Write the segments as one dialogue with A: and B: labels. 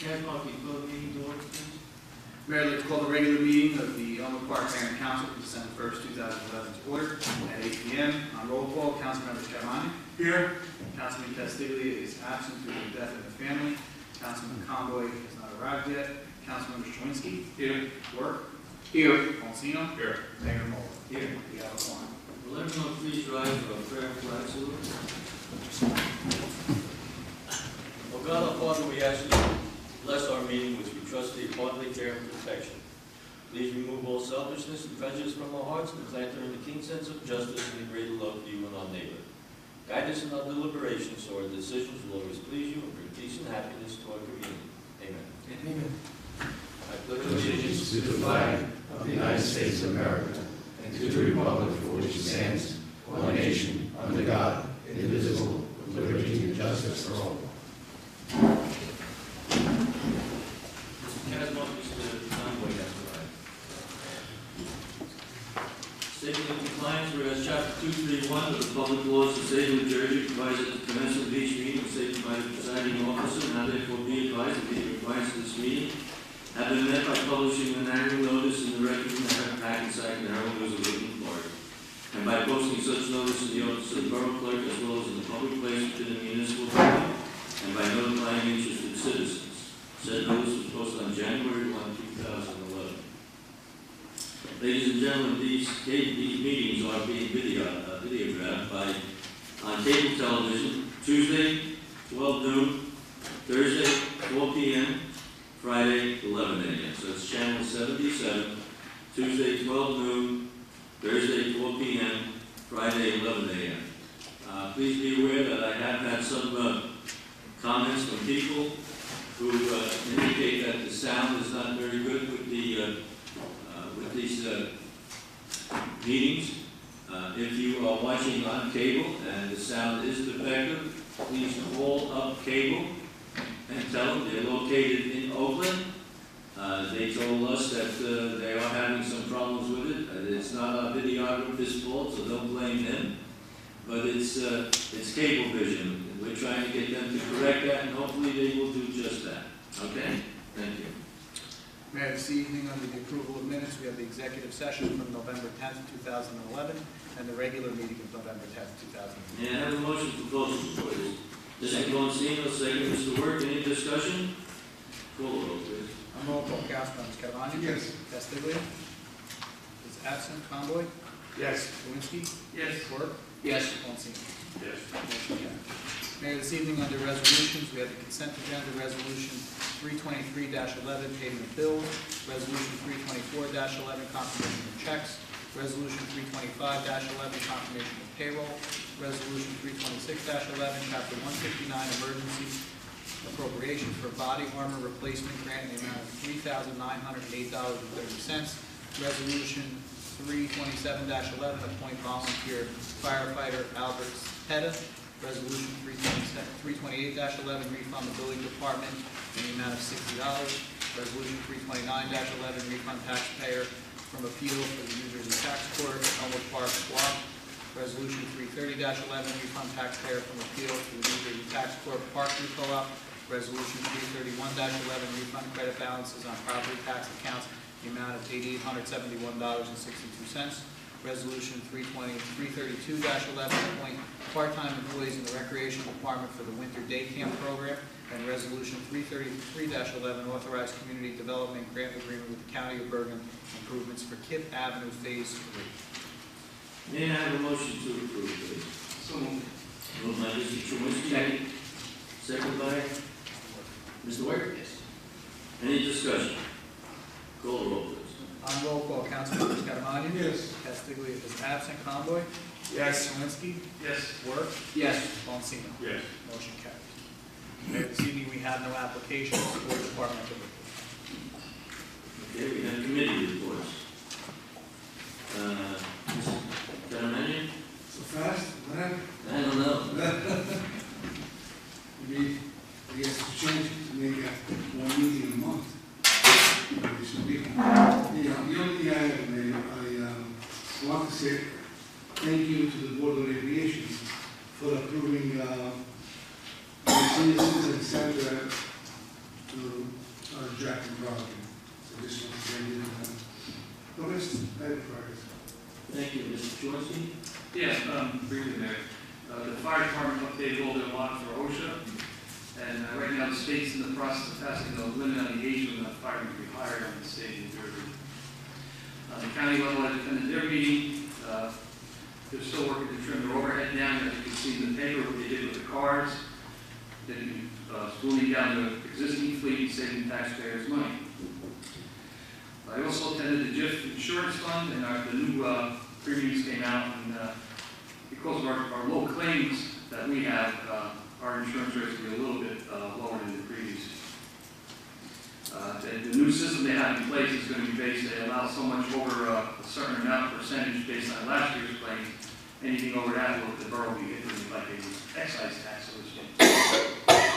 A: Casmark, can you call the meeting to order, please?
B: Mayor, I'd like to call the regular meeting of the Elmwood Park Mayor and Council for December 1st, 2011 to order at 8 p.m. On roll call, Councilmember Scarmani.
C: Here.
B: Councilman Castiglia is absent due to the death of the family. Councilman Conboy has not arrived yet. Councilmember Chawinski.
C: Here.
B: Work.
C: Here.
B: Monsino.
C: Here.
B: Mayor Moore.
A: Here.
B: We have a quorum.
A: Will everyone please rise for a prayer and flag salute? Oh God, our Father, we ask you to bless our meeting which we trust thee abundantly care and protection. Please remove all selfishness and prejudice from our hearts and plant in the keen sense of justice and a greater love for you and our neighbor. Guide us in our deliberations so our decisions will always please you and bring peace and happiness to our community. Amen.
D: Amen.
A: I pledge allegiance
D: To the flag of the United States of America and to the republic for which it stands, one nation, under God, indivisible, with liberty and justice for all.
A: Casmark, Mr. Conboy has arrived. Statement of compliance, whereas Chapter 231 of the Public Laws of the State of New Jersey provides that the commencement of each meeting is stated by the presiding officer, now therefore be advised that the requirements of this meeting have been met by publishing an annual notice in the Record and Hackensack and Herald News of Written Florida, and by posting such notice in the office of the Borough Clerk as well as in the public place within the municipal building, and by notifying interested citizens. Said notice was posted on January 1, 2011. Ladies and gentlemen, these meetings are being videographed on cable television Tuesday, 12 noon, Thursday, 4 p.m., Friday, 11 a.m. So it's channel 77, Tuesday, 12 noon, Thursday, 4 p.m., Friday, 11 a.m. Please be aware that I have had some comments from people who indicate that the sound is not very good with these meetings. If you are watching on cable and the sound is defective, please call up cable and tell them they're located in Oakland. They told us that they are having some problems with it. It's not our videographer's fault, so don't blame them. But it's Cablevision. We're trying to get them to correct that, and hopefully they will do just that. Okay? Thank you.
B: Mayor, this evening, under the approval of minutes, we have the executive session from November 10th, 2011, and the regular meeting of November 10th, 2011.
A: May I have a motion for closing before this? Mr. Monsino, second. Mr. Work, any discussion? Call the roll, please.
B: On roll call, Councilmember Scarmani.
C: Yes.
B: Castiglia is absent. Conboy.
C: Yes.
B: Lewinsky.
C: Yes.
B: Work.
A: Yes.
B: Monsino.
C: Yes.
B: Motion carries. Mayor, this evening under resolutions, we have the consent agenda, resolution 323-11, payment of bills, resolution 324-11, confirmation of checks, resolution 325-11, confirmation of payroll, resolution 326-11, chapter 159, emergency appropriations for body armor replacement grant in the amount of $3,908.30, resolution 327-11, appoint volunteer firefighter Albert Petta, resolution 328-11, refund the building department in the amount of $60, resolution 329-11, refund taxpayer from appeal for the New Jersey Tax Court, Elmwood Park Swap, resolution 330-11, refund taxpayer from appeal to the New Jersey Tax Court, Parkview Co-op, resolution 331-11, refund credit balances on property tax accounts in the amount of $871.62. Resolution 332-11, appoint part-time employees in the Recreation Department for the Winter Day Camp Program, and Resolution 333-11, authorize community development grant agreement with the County of Bergen improvements for Kip Avenue Phase 3.
A: May I have a motion to approve, please?
C: So moved.
A: Moved by Mr. Chawinski. Second by Mr. Work. Yes. Any discussion? Call the roll, please.
B: On roll call, Councilmember Scarmani.
C: Yes.
B: Castiglia is absent. Conboy.
C: Yes.
B: Lewinsky.
C: Yes.
B: Work.
A: Yes.
B: Monsino.
C: Yes.
B: Motion carries. Mayor, this evening we have no applications for departmental reports.
A: Okay, we have committee reports. Mr. Caramanian?
C: So fast, man.
A: I don't know.
E: We have to change it to make one meeting a month. The only thing I want to say thank you to the Board of Recreation for approving the Senior Citizen Center to Jack and Brogan. So this one, they did, no, Mr. Enterprise.
A: Thank you, Mr. Chouincy.
F: Yes, briefly, Mayor. The fire department updated all their lot for OSHA, and right now the state's in the process of passing a limit on the age when the fireman can be hired on the state of New Jersey. On the county level, I attended their meeting. They're still working to trim their overhead down, as you can see in the paper, what they did with the cars. They're spooling down the existing fleet, saving taxpayers money. I also attended the JIF insurance fund, and the new premiums came out, and because of our low claims that we have, our insurance rates will be a little bit lower than the previous. The new system they have in place is going to be based, they allow so much over a certain amount percentage based on last year's claims. Anything over that, will the borough be hit with like an excise tax, so to speak.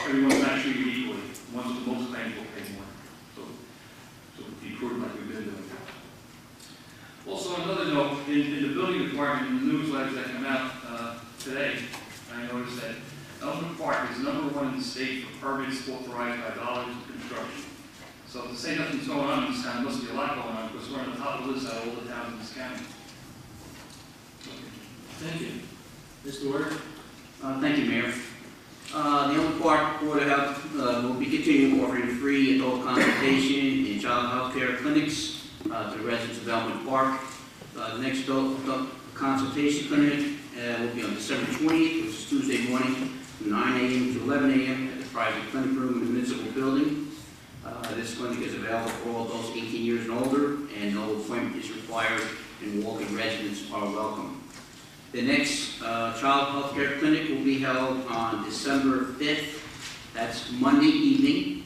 F: Everyone's not treated equally. Ones with the most claims will pay more. So be prudent like we've been doing. Also, on another note, in the building department, in the newsletters that come out today, I noticed that Elmwood Park is #1 in the state for permits authorized by dollars of construction. So to say nothing's going on in this town, must be a lot going on, because we're on the top of the list out of all the towns in this county.
A: Thank you. Mr. Ward?
G: Thank you, Mayor. The Elmwood Park Board of Health will be continuing offering free adult consultation in child health care clinics to the residents of Elmwood Park. The next adult consultation clinic will be on December 20th, which is Tuesday morning, from 9 a.m. to 11 a.m. at the private clinic room in the municipal building. This clinic is available for all adults 18 years and older, and no appointment is required, and walk-in residents are welcome. The next child health care clinic will be held on December 5th. That's Monday evening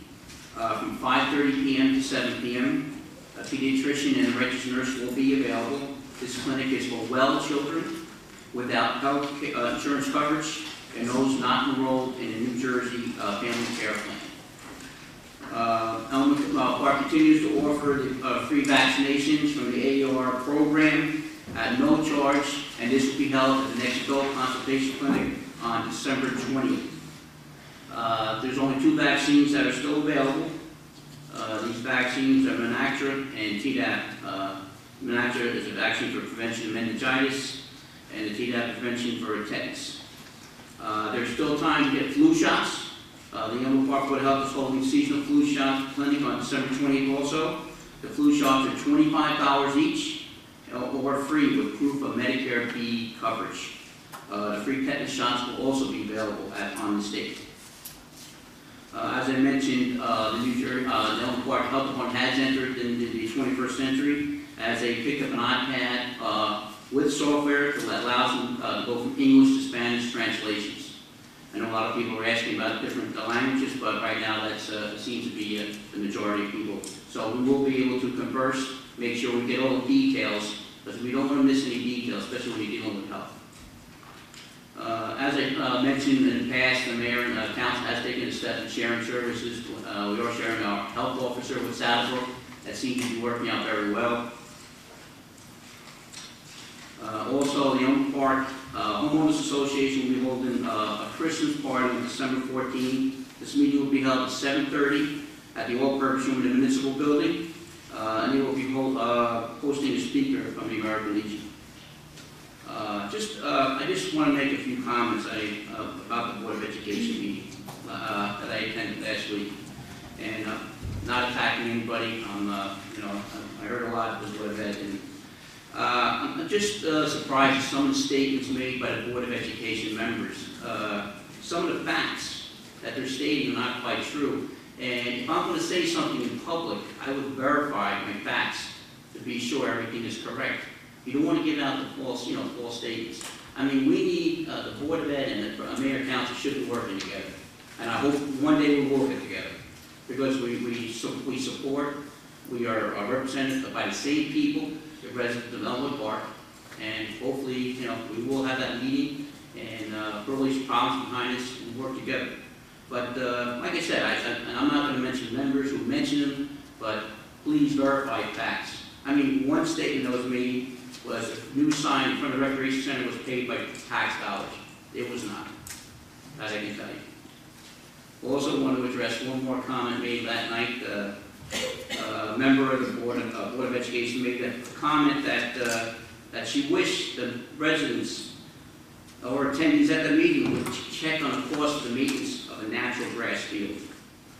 G: from 5:30 p.m. to 7 p.m. A pediatrician and a registered nurse will be available. This clinic is for well children without health insurance coverage and those not enrolled in a New Jersey family care plan. Elmwood Park continues to offer the free vaccinations from the AR program at no charge, and this will be held at the next adult consultation clinic on December 20th. There's only 2 vaccines that are still available. These vaccines are Menactra and Tdap. Menactra is a vaccine for prevention of meningitis, and the Tdap prevention for tetanus. There's still time to get flu shots. The Elmwood Park Board of Health is holding seasonal flu shot clinic on December 20th also. The flu shots are $25 each, or free with proof of Medicare B coverage. The free tetanus shots will also be available on the state. As I mentioned, the Elmwood Park Health Department has entered into the 21st century as they pick up an iPad with software that allows them to go from English to Spanish translations. I know a lot of people are asking about different languages, but right now that seems to be the majority of people. So we will be able to converse, make sure we get all the details, because we don't want to miss any details, especially when you're dealing with health. As I mentioned in the past, the mayor and the council has taken a step in sharing services. We are sharing our health officer with Saddlebrook. That seems to be working out very well. Also, the Elmwood Park Homeowners Association will be holding a Christmas party on December 14th. This meeting will be held at 7:30 at the all-purpose room in the municipal building. And they will be hosting a speaker from the American Legion. I just want to make a few comments about the Board of Education meeting that I attended last week, and not attacking anybody. I heard a lot of the Board of Ed, and I'm just surprised at some of the statements made by the Board of Education members. Some of the facts that they're stating are not quite true. And if I'm going to say something in public, I would verify my facts to be sure everything is correct. You don't want to give out the false statements. I mean, we need the Board of Ed and the Mayor and Council should be working together. And I hope one day we'll work it together. Because we support, we are represented by the same people, the residents of Elmwood Park. And hopefully, we will have that meeting and put all these problems behind us and work together. But like I said, I'm not going to mention members who mentioned them, but please verify facts. I mean, one statement that was made was a new sign in front of the recreation center was paid by tax dollars. It was not. That I can tell you. Also want to address one more comment made that night. A member of the Board of Education made a comment that she wished the residents or attendees at the meeting would check on the cost of the maintenance of a natural grass field.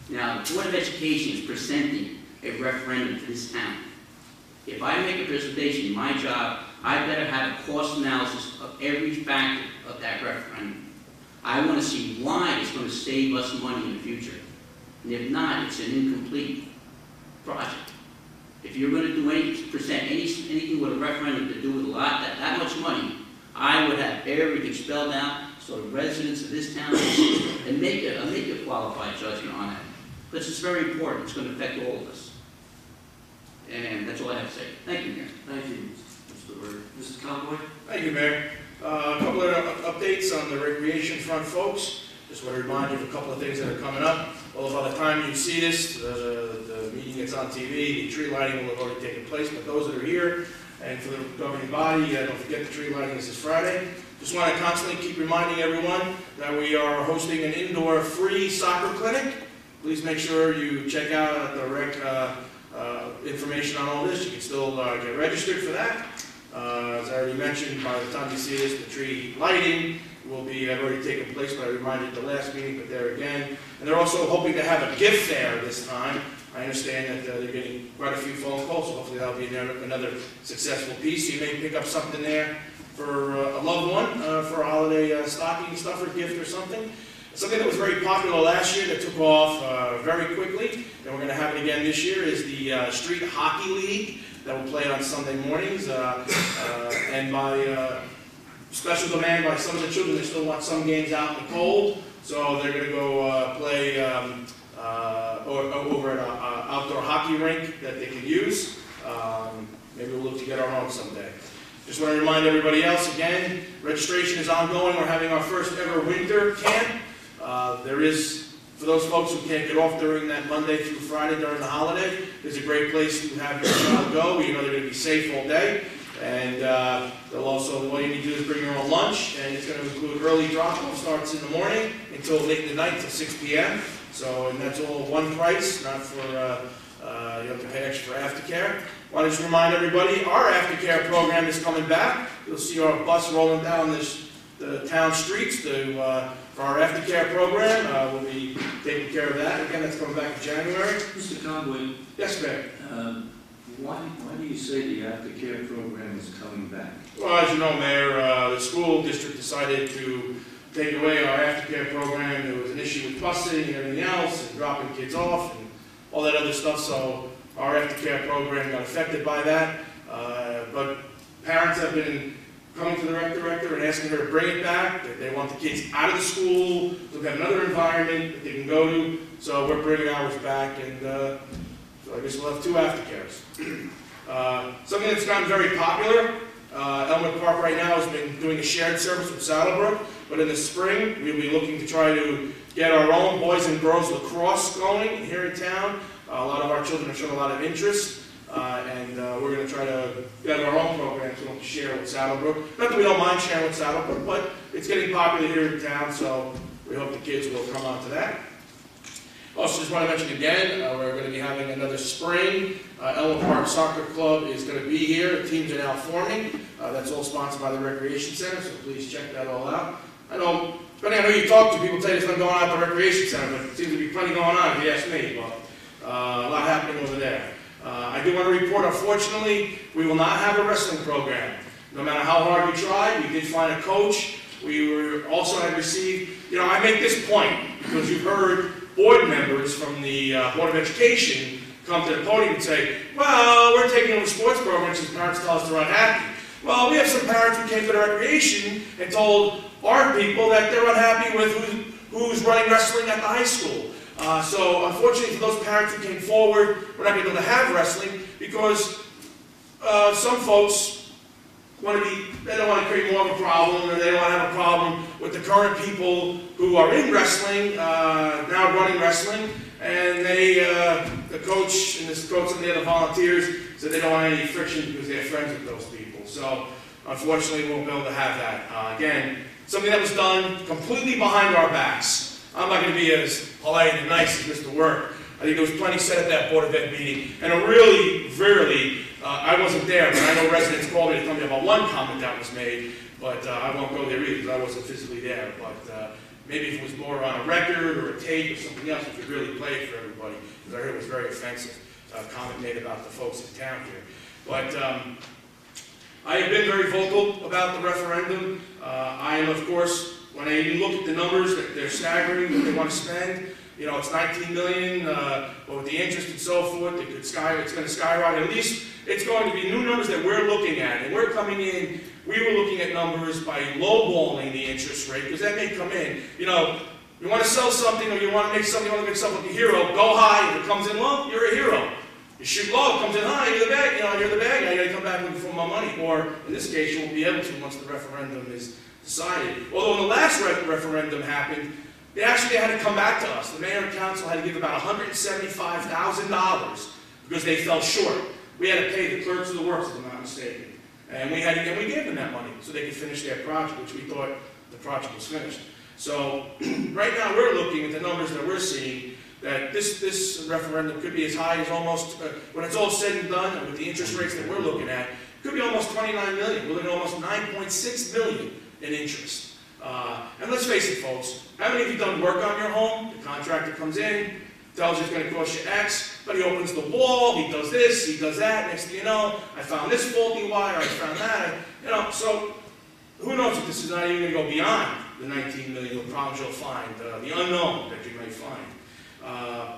G: Now, the Board of Education is presenting a referendum to this town. If I make a presentation, my job, I better have a cost analysis of every factor of that referendum. I want to see why it's going to save us money in the future. And if not, it's an incomplete project. If you're going to do present anything with a referendum to do with a lot, that much money, I would have everything spelled out so the residents of this town and make a qualified judgment on it. Because it's very important. It's going to affect all of us. And that's all I have to say. Thank you, Mayor.
A: Thank you, Mr. Bird. Mr. Conboy?
C: Thank you, Mayor. A couple of updates on the recreation front, folks. Just want to remind you of a couple of things that are coming up. Well, by the time you see this, the meeting is on TV, the tree lighting will have already taken place, but those that are here, and for the governing body, don't forget the tree lighting is this Friday. Just want to constantly keep reminding everyone that we are hosting an indoor free soccer clinic. Please make sure you check out the rec information on all this. You can still get registered for that. As I already mentioned, by the time you see this, the tree lighting will be already taken place, but I reminded the last meeting, but there again. And they're also hoping to have a gift fair this time. I understand that they're getting quite a few phone calls, so hopefully that'll be another successful piece. So you may pick up something there for a loved one, for a holiday stocking stuffer gift or something. Something that was very popular last year that took off very quickly, and we're going to have it again this year, is the Street Hockey League that will play on Sunday mornings. And by special demand by some of the children, they still want some games out in the cold, so they're going to go play over at an outdoor hockey rink that they can use. Maybe we'll look to get our own someday. Just want to remind everybody else again, registration is ongoing. We're having our first ever winter camp. There is, for those folks who can't get off during that Monday through Friday during the holiday, there's a great place to have your child go. You know they're going to be safe all day. And they'll also, all you need to do is bring your own lunch, and it's going to include early drop-off, starts in the morning until late in the night, till 6 p.m. So, and that's all one price, not for, you have to pay extra for aftercare. I want to just remind everybody, our aftercare program is coming back. You'll see our bus rolling down the town streets for our aftercare program. We'll be taking care of that. Again, that's coming back in January.
A: Mr. Conboy,
C: Yes, ma'am.
A: why do you say the aftercare program is coming back?
C: Well, as you know, Mayor, the school district decided to take away our aftercare program. There was an issue with busing and everything else, and dropping kids off, and all that other stuff, so our aftercare program got affected by that. But parents have been coming to the rec director and asking her to bring it back, that they want the kids out of the school, so they've got another environment that they can go to, so we're bringing ours back, and so I guess we'll have two aftercares. Something that's gotten very popular, Elmwood Park right now has been doing a shared service with Saddlebrook, but in the spring, we'll be looking to try to get our own boys and girls lacrosse going here in town. A lot of our children have shown a lot of interest, and we're going to try to get our own programs we want to share with Saddlebrook. Not that we don't mind sharing with Saddlebrook, but it's getting popular here in town, so we hope the kids will come on to that. Also, just want to mention again, we're going to be having another spring. Elmwood Park Soccer Club is going to be here. The teams are now forming. That's all sponsored by the Recreation Center, so please check that all out. I know, depending on who you talk to, people tell you there's nothing going on at the Recreation Center, but it seems to be plenty going on, if you ask me. But a lot happening over there. I do want to report, unfortunately, we will not have a wrestling program. No matter how hard we tried, we did find a coach. We also had received, you know, I make this point because you've heard board members from the Board of Education come to the podium and say, well, we're taking over sports programs since parents tell us they're unhappy. Well, we have some parents who came to the recreation and told our people that they're unhappy with who's running wrestling at the high school. So unfortunately for those parents who came forward, we're not able to have wrestling because some folks they don't want to create more of a problem, or they don't want to have a problem with the current people who are in wrestling, now running wrestling, and the coach and this coach and the other volunteers said they don't want any friction because they're friends with those people. So unfortunately we won't be able to have that. Again, something that was done completely behind our backs. I'm not going to be as polite and nice as Mr. Work. I think there was plenty said at that Board of Ed meeting, and I wasn't there, but I know residents called me to tell me about one comment that was made, but I won't go there either because I wasn't physically there. But maybe if it was more on a record or a tape or something else, we could really play it for everybody, because I heard it was very offensive, comment made about the folks in town here. But I have been very vocal about the referendum. I am, of course, when I even look at the numbers, they're staggering, what they want to spend. You know, it's 19 million, but with the interest and so forth, it's going to skyrocket. At least it's going to be new numbers that we're looking at. And we're coming in, we were looking at numbers by lowballing the interest rate, because that may come in. You know, you want to sell something or you want to make something, you want to make something a hero, go high. If it comes in low, you're a hero. You shoot low, it comes in high, you're the bag, you're the bag, now you got to come back looking for more money. Or, in this case, you won't be able to once the referendum is decided. Although when the last referendum happened, they actually had to come back to us. The mayor and council had to give about $175,000 because they fell short. We had to pay the clerks of the works, if I'm not mistaken. And we gave them that money so they could finish their project, which we thought the project was finished. So right now we're looking at the numbers that we're seeing, that this referendum could be as high as almost, when it's all said and done, and with the interest rates that we're looking at, could be almost 29 million. We're looking at almost 9.6 million in interest. And let's face it, folks, how many of you done work on your home? The contractor comes in, tells you it's going to cost you X, but he opens the wall, he does this, he does that, next thing you know, I found this faulty wire, I found that, so who knows if this is not even going to go beyond the 19 million problems you'll find, the unknown that you may find.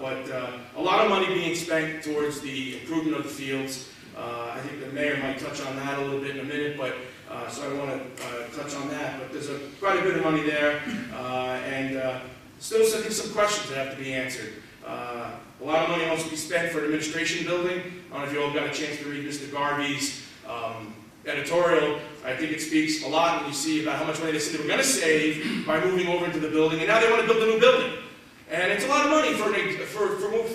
C: But a lot of money being spent towards the improvement of the fields. I think the mayor might touch on that a little bit in a minute, but so I want to touch on that. But there's quite a bit of money there, and still some questions that have to be answered. A lot of money also be spent for an administration building. I don't know if you all got a chance to read Mr. Garvey's editorial. I think it speaks a lot when you see about how much money they said they were going to save by moving over into the building, and now they want to build a new building. And it's a lot of money for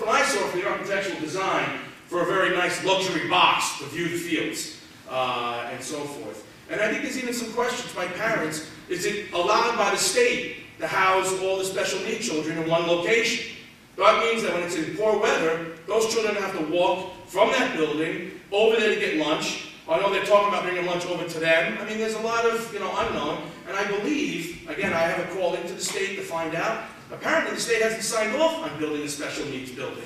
C: I saw for the architectural design for a very nice luxury box to view the fields and so forth. And I think there's even some questions by parents. Is it allowed by the state to house all the special needs children in one location? That means that when it's in poor weather, those children have to walk from that building over there to get lunch. I know they're talking about bringing lunch over to them. I mean, there's a lot of unknown. And I believe, again, I have a call into the state to find out. Apparently, the state hasn't signed off on building a special needs building.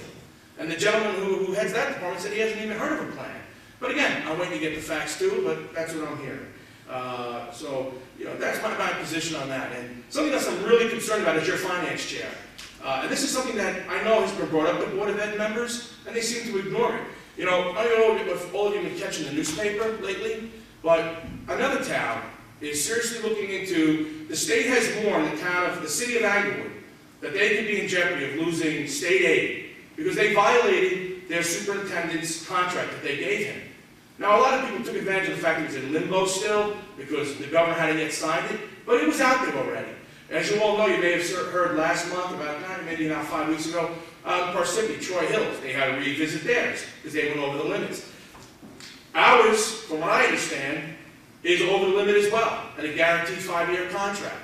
C: And the gentleman who heads that department said he hasn't even heard of a plan. But again, I'm waiting to get the facts too, but that's what I'm hearing. So, that's my position on that. And something else I'm really concerned about is your finance chair. And this is something that I know has been brought up to Board of Ed members, and they seem to ignore it. I don't know if all of you have been catching the newspaper lately, but another town is seriously looking into, the state has warned the city of Englewood, that they could be in jeopardy of losing state aid because they violated their superintendent's contract that they gave him. Now, a lot of people took advantage of the fact that it was in limbo still because the governor hadn't yet signed it, but it was out there already. As you all know, you may have heard last month, maybe about 5 weeks ago, Parsippany, Troy Hills, they had to revisit theirs because they went over the limits. Ours, from what I understand, is over the limit as well, at a guaranteed 5-year contract.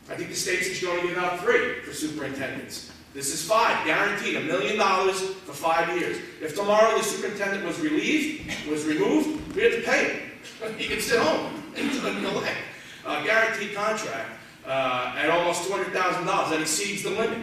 C: I think the state is going to give out 3 for superintendents. This is 5, guaranteed, $1 million for 5 years. If tomorrow the superintendent was removed, we had to pay him. He could sit home and collect. Guaranteed contract at almost $200,000. That exceeds the limit.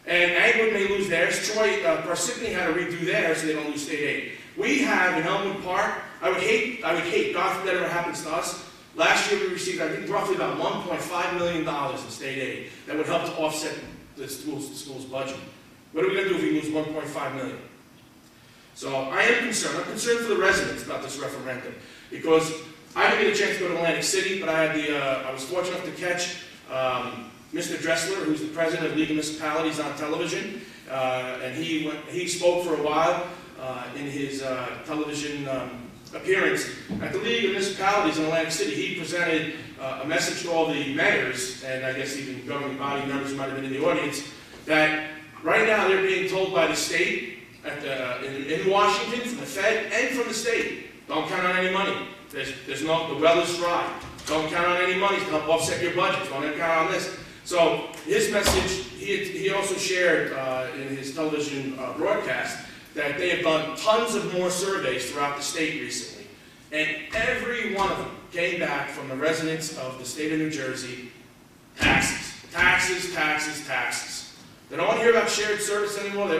C: And Englewood may lose theirs. Parsippany had to redo theirs so they don't lose state aid. We have in Elmwood Park, I would hate, God forbid that ever happens to us. Last year we received, I think, roughly about $1.5 million in state aid that would help to offset the school's budget. What are we going to do if we lose $1.5 million? So I am concerned. I'm concerned for the residents about this referendum because I didn't get a chance to go to Atlantic City, but I was fortunate enough to catch Mr. Dressler, who's the president of League of Municipalities, on television, and he spoke for a while in his television appearance at the League of Municipalities in Atlantic City. He presented a message to all the mayors, and I guess even governing body members who might have been in the audience, that right now they're being told by the state in Washington, from the Fed and from the state, don't count on any money. The well is dry. Don't count on any money to help offset your budget. Don't count on this. So his message, he also shared in his television broadcast that they have done tons of more surveys throughout the state recently. And every one of them came back from the residents of the state of New Jersey, taxes, taxes, taxes, taxes. They don't want to hear about shared service anymore. They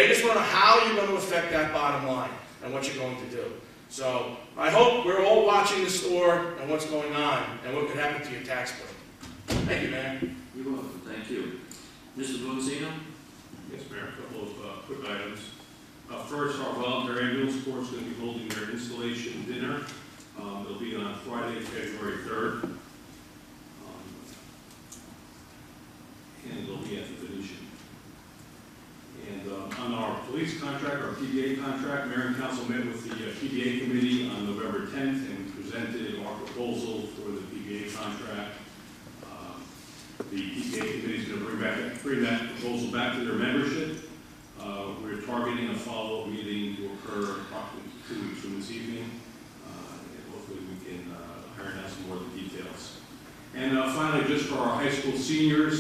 C: just want to know how you're going to affect that bottom line and what you're going to do. So I hope we're all watching the store and what's going on and what could happen to your tax bill. Thank you, man.
A: You're welcome, thank you. Mr. Boncino?
H: Yes, Mayor, a couple of quick items. First, our volunteer ambulance corps is going to be holding their installation dinner. It'll be on Friday, February 3rd. And it'll be at the Venetian. And on our police contract, our PBA contract, Mayor and Council met with the PBA committee on November 10th and presented our proposal for the PBA contract. The PBA committee is going to bring that proposal back to their membership. We're targeting a follow-up meeting to occur approximately 2 weeks from this evening. And hopefully we can iron out some more of the details. And finally, just for our high school seniors,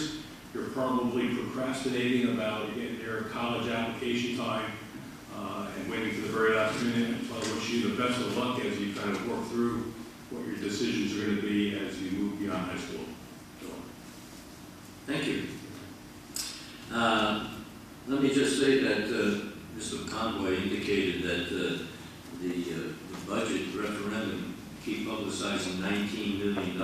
H: you're probably procrastinating about getting their college application time and waiting to the very last minute. So I wish you the best of luck as you kind of work through what your decisions are going to be as you move beyond high school.
A: Thank you. Let me just say that Mr. Conway indicated that the budget referendum keep publicizing $19 million.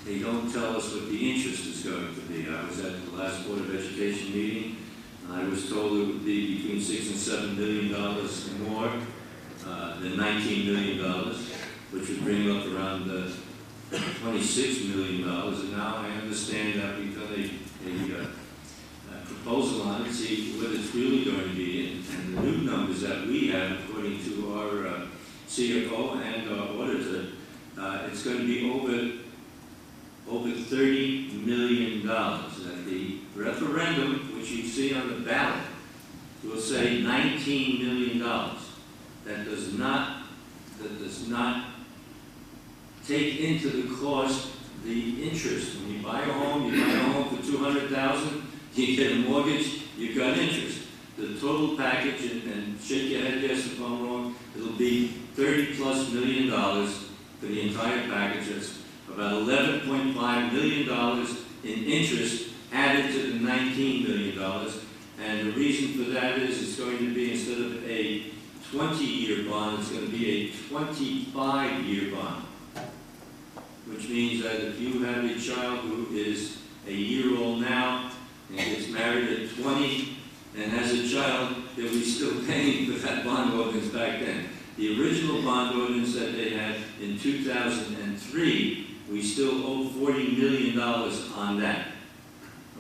A: They don't tell us what the interest is going to be. I was at the last Board of Education meeting, and I was told it would be between $6 and $7 million more than $19 million, which would bring up around $26 million. And now I understand that we've done a proposal on it, see what it's really going to be. And the new numbers that we have, according to our CFO and our auditor, it's going to be over $30 million. That the referendum, which you see on the ballot, will say $19 million. That does not take into the cost the interest. When you buy a home for $200,000, you get a mortgage, you've got interest. The total package, and shake your head yes if I'm wrong, it'll be $30+ million for the entire package. That's about $11.5 million in interest added to the $19 million. And the reason for that is it's going to be, instead of a 20-year bond, it's going to be a 25-year bond. Which means that if you have a child who is a year old now and gets married at 20 and has a child, they'll be still paying for that bond ordinance back then. The original bond ordinance that they had in 2003, we still owe $40 million on that.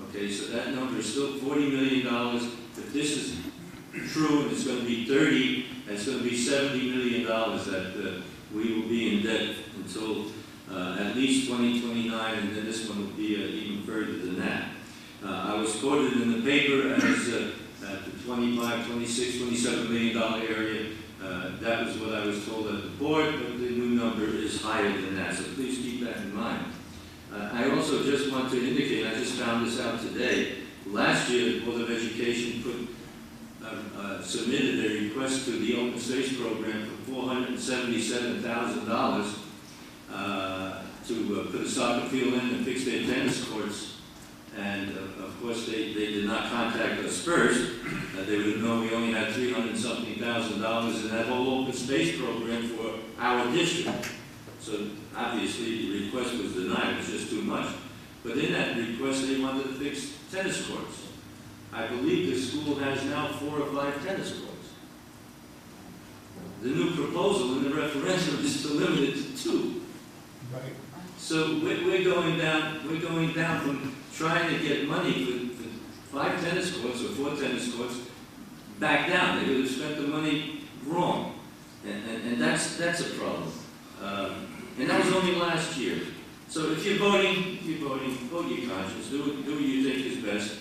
A: Okay, so that number is still $40 million. If this is true and it's going to be 30, that's going to be $70 million that we will be in debt until at least 2029, and then this one will be even further than that. I was quoted in the paper as at the $25, $26, $27 million area. That was what I was told at the board, but the new number is higher than that, so please keep that in mind. I also just want to indicate, I just found this out today, last year the Board of Education submitted a request to the Open Space Program for $477,000 to put a soccer field in and fix their tennis courts. And of course, they did not contact us first. They would have known we only had $300-something thousand in that whole open space program for our district. So obviously, the request was denied. It was just too much. But in that request, they wanted to fix tennis courts. I believe the school has now 4 or 5 tennis courts. The new proposal in the referendum is to limit it to 2.
E: Right.
A: So we're going down from trying to get money for 5 tennis courts or 4 tennis courts back down. They would have spent the money wrong, and that's a problem. And that was only last year. So if you're voting, vote your conscience. Do what you think is best.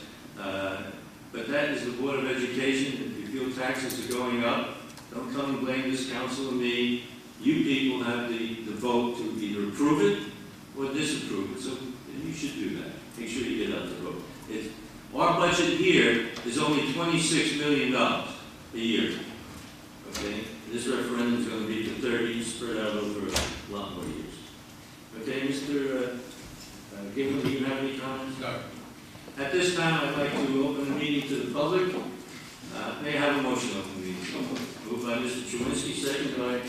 A: But that is the Board of Education. If you feel taxes are going up, don't come and blame this council or me. You people have the vote to either approve it or disapprove it. So you should do that. Make sure you get out to vote. Our budget here is only $26 million a year. Okay? This referendum is going to be for 30, spread out over a lot more years. Okay, Mr. Gibbon, do you have any comments?
B: No.
A: At this time, I'd like to open the meeting to the public. May I have a motion to open the meeting? Moved by Mr. Truinsky, second by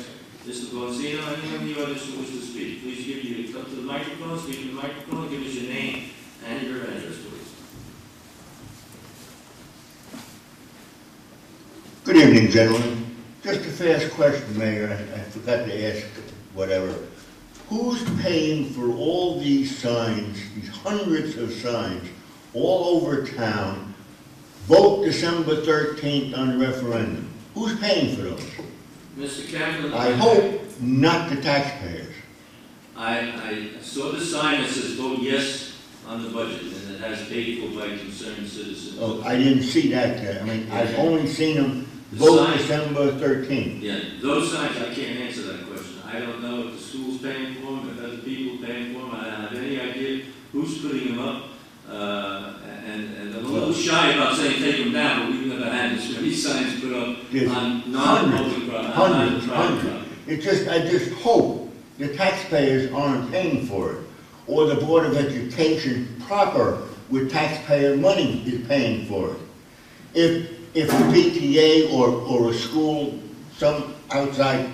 A: Mr. Bonzino. Anyone in the audience who wishes to speak, please come to the microphone, speak to the microphone, give us your name and your address, please.
I: Good evening, gentlemen. Just a fast question, Mayor. I forgot to ask whatever. Who's paying for all these signs, these hundreds of signs, all over town? Vote December 13th on the referendum. Who's paying for those?
A: Mr. Kaplan.
I: I hope not the taxpayers.
A: I saw the sign that says vote yes on the budget, and it has paid for by concerned citizens.
I: Oh, I didn't see that yet. I mean, I've only seen them
A: The
I: vote
A: sign-
I: December 13th.
A: Yeah, those signs, I can't answer that question. I don't know if the school's paying for them, if other people paying for them. I don't have any idea who's putting them up. And I'm a little shy about saying take them down, but we've never had this many signs put up
I: There's
A: on non-public property.
I: Hundreds. I just hope the taxpayers aren't paying for it, or the Board of Education proper with taxpayer money is paying for it. If the PTA or a school, some outside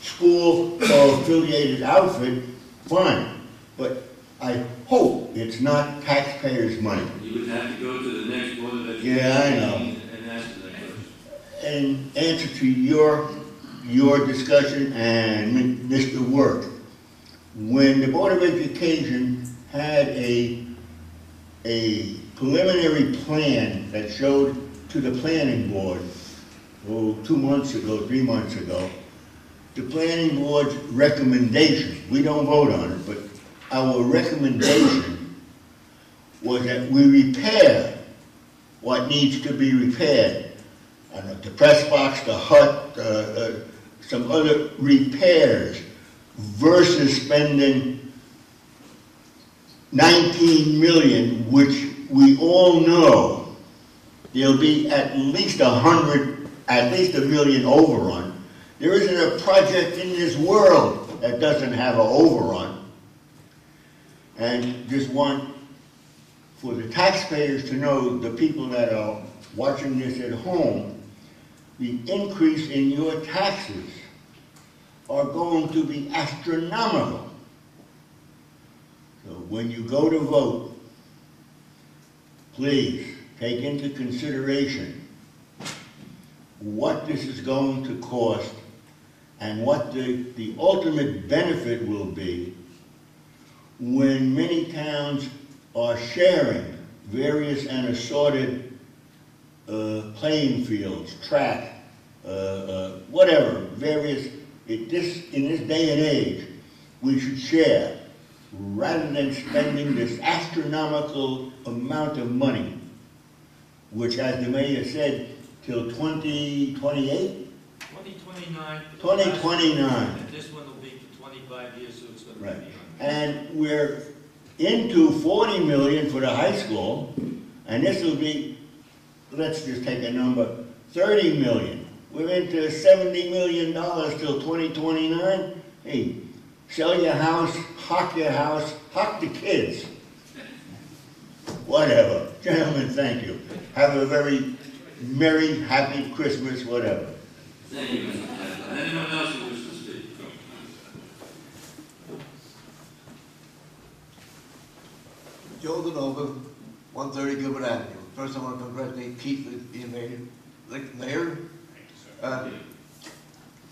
I: school or affiliated outfit, fine. But I hope it's not taxpayers' money.
A: You would have to go to the next Board of Education.
I: Yeah, I know.
A: And ask for that question.
I: In answer to your discussion and Mr. Work, when the Board of Education had a preliminary plan that showed to the planning board, 2 months ago, 3 months ago, the planning board's recommendation, we don't vote on it, but our recommendation was that we repair what needs to be repaired. The press box, the hut, some other repairs, versus spending $19 million, which we all know there'll be at least $1 million overrun. There isn't a project in this world that doesn't have an overrun. And just want for the taxpayers to know, the people that are watching this at home, the increase in your taxes are going to be astronomical. So when you go to vote, please take into consideration what this is going to cost and what the ultimate benefit will be when many towns are sharing various and assorted playing fields, track, whatever, various. In this day and age, we should share rather than spending this astronomical amount of money, which, as the mayor said, till 2028?
A: 2029.
I: 2029.
A: And this one will be for 25 years, so it's going to be
I: Right.
A: beyond.
I: And we're into $40 million for the high school, and this will be, let's just take a number, $30 million. We're into $70 million till 2029. Hey, sell your house, hock the kids. Whatever. Gentlemen, thank you. Have a very merry, happy Christmas, whatever.
A: Thank you, Mr. Kaplan. Anyone else who wishes to speak?
J: Joe DeNova, 130 Gilbert Avenue. First, I want to congratulate Keith for being made mayor.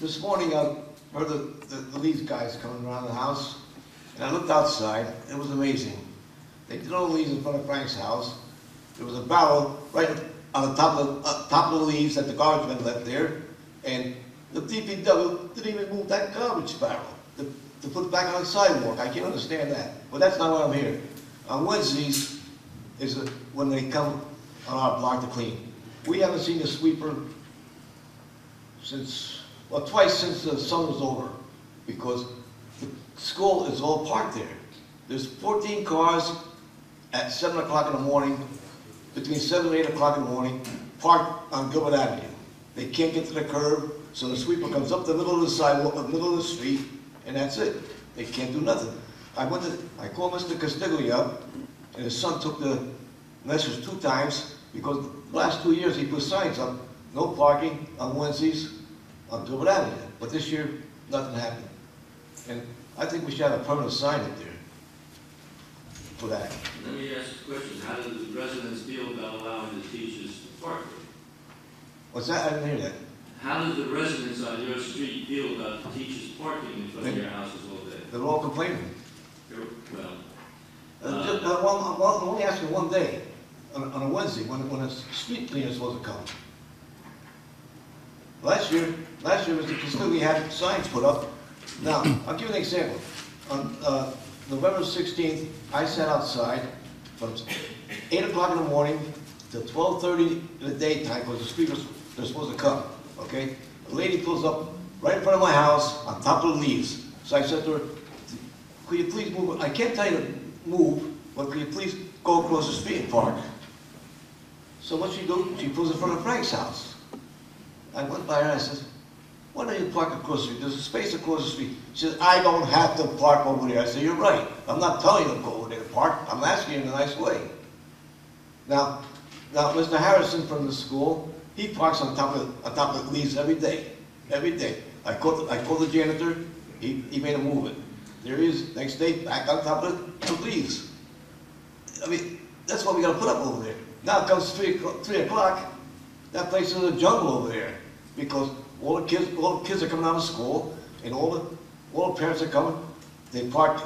J: This morning, I heard the leaves guys coming around the house, and I looked outside. It was amazing. They did all the leaves in front of Frank's house. There was a barrel right on the top of the leaves that the garbage men left there, and the DPW didn't even move that garbage barrel to put it back on the sidewalk. I can't understand that, but that's not why I'm here. On Wednesdays is when they come on our block to clean. We haven't seen a sweeper twice since the summer's over, because the school is all parked there. There's 14 cars at 7 o'clock in the morning between 7 and 8 o'clock in the morning, parked on Gilbert Avenue. They can't get to the curb, so the sweeper comes up the middle of the sidewalk, the middle of the street, and that's it. They can't do nothing. I called Mr. Castiglia, and his son took the message 2 times, because the last 2 years he put signs up, no parking on Wednesdays on Gilbert Avenue. But this year, nothing happened. And I think we should have a permanent sign up there for that.
A: Let me ask a question. How do the residents feel about allowing the teachers to park there?
J: What's that? I didn't hear that.
A: How do the residents on your street feel about the teachers parking in front of your houses all day?
J: They're all complaining.
A: Well,
J: I'm only asking one day, on a Wednesday, when a street cleaner is supposed to come. Last year, Mr. Castiglia had signs put up. Now, I'll give you an example. On November 16th, I sat outside from 8 o'clock in the morning till 12:30 in the daytime, because the speakers, they're supposed to come, okay? A lady pulls up right in front of my house on top of the leaves. So I said to her, could you please move? I can't tell you to move, but could you please go across the street and park? So what she do? She pulls in front of Frank's house. I went by her and I said, why don't you park across the street? There's a space across the street. She says, I don't have to park over there. I said, you're right. I'm not telling you to go over there to park. I'm asking you in a nice way. Now, Mr. Harrison from the school, he parks on top of the leaves every day. Every day. I called the janitor. He made him move it. There he is, next day, back on top of the leaves. I mean, that's what we got to put up over there. Now it comes 3 o'clock, that place is a jungle over there, because all the kids are coming out of school, and all the parents are coming. They park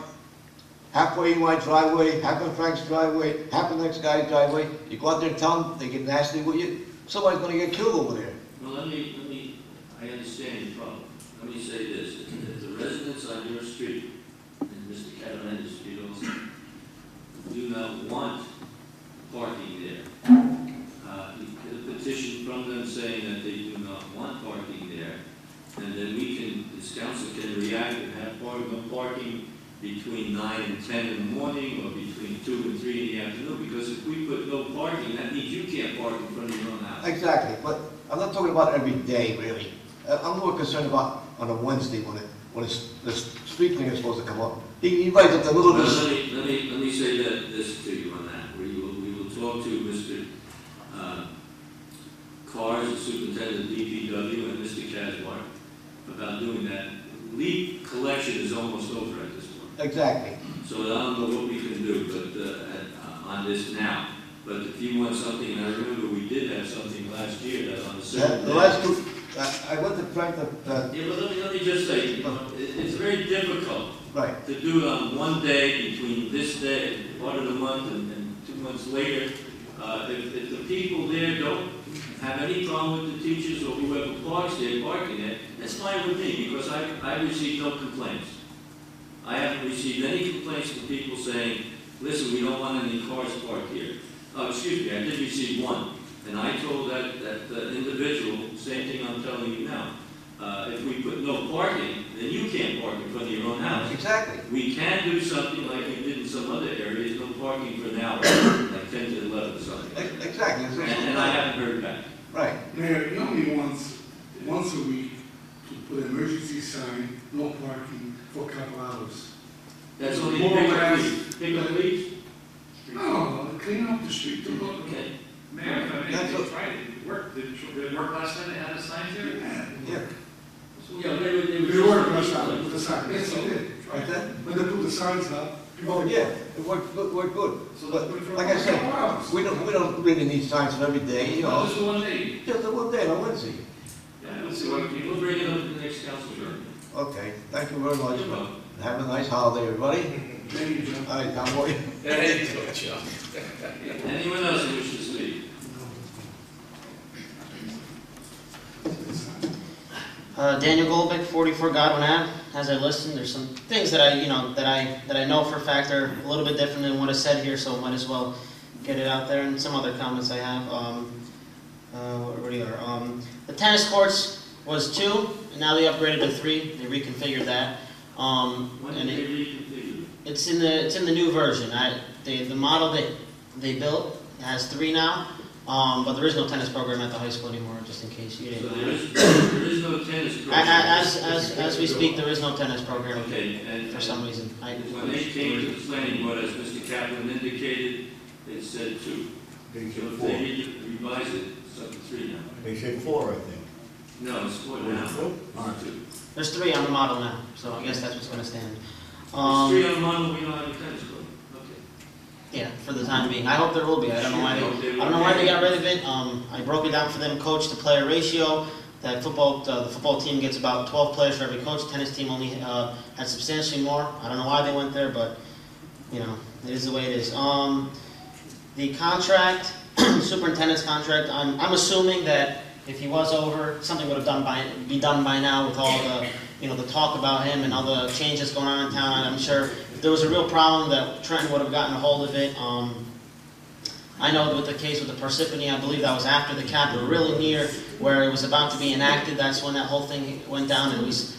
J: halfway in my driveway, half in Frank's driveway, half in the next guy's driveway. You go out there and tell them, they get nasty with you. Somebody's going to get killed over there.
A: well, I understand your problem. Let me say this. If the residents on your street, and Mr. Catalan's street also, do not want parking there, get a petition from them saying that they do not want parking there, and then this council can react and have no parking between 9 and 10 in the morning, or between 2 and 3 in the afternoon, because if we put no parking, that means you can't park in front of your own house.
J: Exactly, but I'm not talking about every day, really. I'm more concerned about on a Wednesday when the street cleaner is supposed to come up. He rides at the middle of
A: Well,
J: this.
A: let me say this to you on that. We will talk to Mr. Cars, the superintendent of DPW, and Mr. Casbar about doing that. Leaf collection is almost over at this point.
J: Exactly.
A: So I don't know what we can do, but on this now. But if you want something, and I remember we did have something last year that on the second
J: The last two, I went to Frank.
A: Yeah, but let me just say, it's very difficult
J: Right.
A: to do it on one day between this day, part of the month, and 2 months later. If the people there don't have any problem with the teachers or whoever parks there, parking there, that's fine with me, because I received no complaints. I haven't received any complaints from people saying, listen, we don't want any cars parked here. Oh, excuse me, I did receive one. And I told that individual, same thing I'm telling you now. If we put no parking, then you can't park in front of your own house.
J: Exactly.
A: We can do something like we did in some other areas, no parking for an hour, like 10 to 11 or something.
J: Exactly.
A: And I haven't heard back.
J: Right.
E: Mayor, you only once a week to put an emergency sign, no parking for a couple hours.
A: That's only
E: More or less.
A: pick up leaves?
E: No, clean up the street.
A: Okay.
F: Mayor, if I may,
J: That's
F: they
J: what-
F: tried it. It worked. Did it work last time they had the signs here?
J: Yeah.
A: Yeah, they were.
E: We worked last time with the sign. Yes, we did.
J: Like that?
E: When they put the signs up.
J: Oh, yeah, it worked good.
F: So
J: But
F: let's put it for
J: like I
E: couple
J: said,
E: hours.
J: we don't really need signs for every day, you
F: No,
J: know.
F: just one day.
J: Just a one day on Wednesday.
F: Yeah, let's see what people.
A: We'll bring it up in the next council meeting.
J: Okay, thank you very much.
A: You're welcome.
J: Have a nice holiday, everybody.
E: Thank you, John.
J: All right, Tom Boy.
A: Anyone else who wishes to speak?
K: Daniel Golbeck, 44 Godwin Ave. As I listen, there's some things that I know for a fact are a little bit different than what is said here, so I might as well get it out there. And some other comments I have. Where do you are? The tennis courts was 2, and now they upgraded to 3. They reconfigured that.
A: When
K: And
A: did they reconfigure?
K: it's in the new version. The model that they built has 3 now, but there is no tennis program at the high school anymore, just in case you
A: So
K: didn't know.
A: there is no tennis program.
K: As we speak, there is no tennis program
A: Okay, and
K: for some reason.
A: when they came to the planning board, as Mr. Kaplan indicated, it said 2.
I: They
A: So
I: said
A: if
I: 4.
A: they revise it, it's up to 3 now.
I: They said 4, I think.
A: No, it's 4 now. It's 2.
K: There's 3 on the model now, so I guess that's what's going to stand.
A: There's 3 on the model, we don't have a tennis club. Okay.
K: Yeah, for the time being. I hope there will be. I don't know why they got rid of it. I broke it down for them, coach to player ratio. That the football team gets about 12 players for every coach. Tennis team only had substantially more. I don't know why they went there, but you know, it is the way it is. The contract, superintendent's contract. I'm assuming that if he was over, something would have be done by now with all the the talk about him and all the changes going on in town. I'm sure if there was a real problem that Trenton would have gotten a hold of it. I know with the case with the Parsippany, I believe that was after the cap, or really near where it was about to be enacted. That's when that whole thing went down. It was